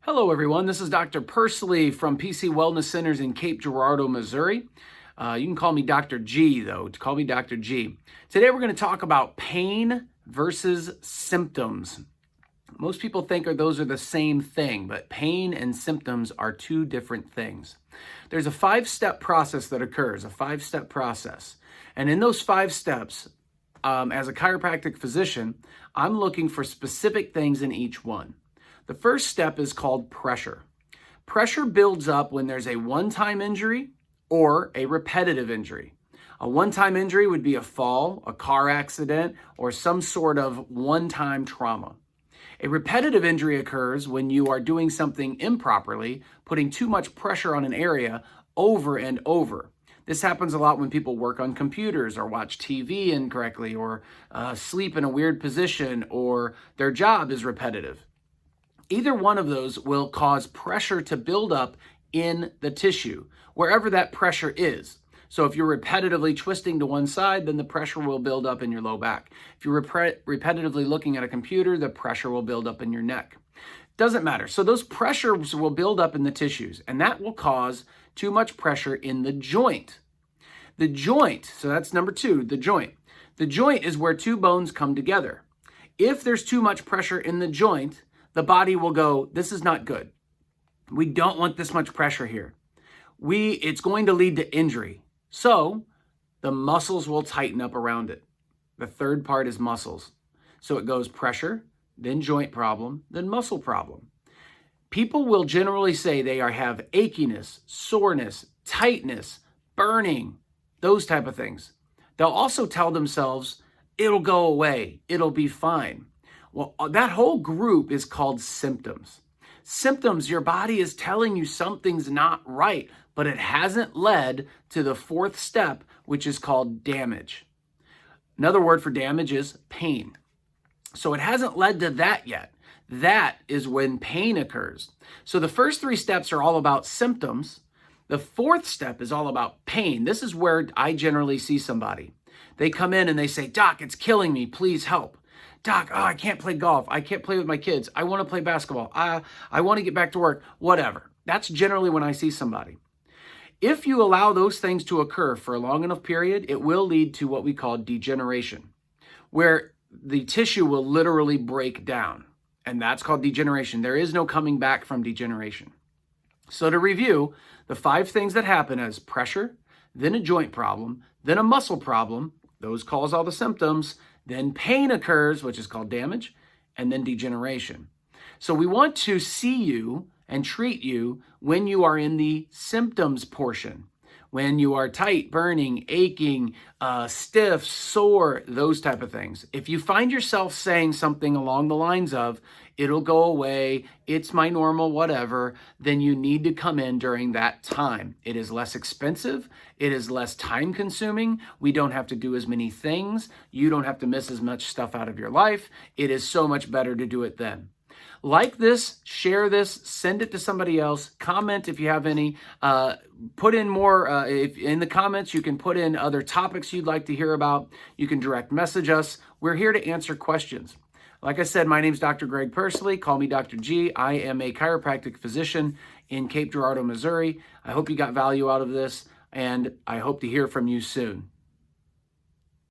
Hello, everyone. This is Dr. Pursley from PC Wellness Centers in Cape Girardeau, Missouri. You can call me Dr. G, though. Call me Dr. G. Today, we're going to talk about pain versus symptoms. Most people think those are the same thing, but pain and symptoms are two different things. There's a 5-step process that occurs, a 5-step process. And in those 5 steps, as a chiropractic physician, I'm looking for specific things in each one. The first step is called pressure. Pressure builds up when there's a one-time injury or a repetitive injury. A one-time injury would be a fall, a car accident, or some sort of one-time trauma. A repetitive injury occurs when you are doing something improperly, putting too much pressure on an area over and over. This happens a lot when people work on computers or watch TV incorrectly or sleep in a weird position or their job is repetitive. Either one of those will cause pressure to build up in the tissue, wherever that pressure is. So if you're repetitively twisting to one side, then the pressure will build up in your low back. If you're repetitively looking at a computer, the pressure will build up in your neck. Doesn't matter. So those pressures will build up in the tissues, and that will cause too much pressure in the joint. The joint, so that's number 2, the joint. The joint is where two bones come together. If there's too much pressure in the joint, the body will go, this is not good. We don't want this much pressure here. It's going to lead to injury. So the muscles will tighten up around it. The third part is muscles. So it goes pressure, then joint problem, then muscle problem. People will generally say they have achiness, soreness, tightness, burning, those type of things. They'll also tell themselves, it'll go away, it'll be fine. Well, that whole group is called symptoms. Symptoms, your body is telling you something's not right, but it hasn't led to the 4th step, which is called damage. Another word for damage is pain. So it hasn't led to that yet. That is when pain occurs. So the first 3 steps are all about symptoms. The 4th step is all about pain. This is where I generally see somebody. They come in and they say, "Doc, it's killing me. Please help. Doc, I can't play golf. I can't play with my kids. I want to play basketball. I want to get back to work," whatever. That's generally when I see somebody. If you allow those things to occur for a long enough period, it will lead to what we call degeneration, where the tissue will literally break down. And that's called degeneration. There is no coming back from degeneration. So to review, the 5 things that happen is pressure, then a joint problem, then a muscle problem. Those cause all the symptoms. Then pain occurs, which is called damage, and then degeneration. So we want to see you and treat you when you are in the symptoms portion, when you are tight, burning, aching, stiff, sore, those type of things. If you find yourself saying something along the lines of, "It'll go away, it's my normal, whatever," then you need to come in during that time. It is less expensive. It is less time consuming. We don't have to do as many things. You don't have to miss as much stuff out of your life. It is so much better to do it then. Like this, share this, send it to somebody else, comment if you have any, put in more, if in the comments you can put in other topics you'd like to hear about. You can direct message us. We're here to answer questions. Like I said, my name's Dr. Greg Pursley. Call me Dr. G. I am a chiropractic physician in Cape Girardeau, Missouri. I hope you got value out of this, and I hope to hear from you soon.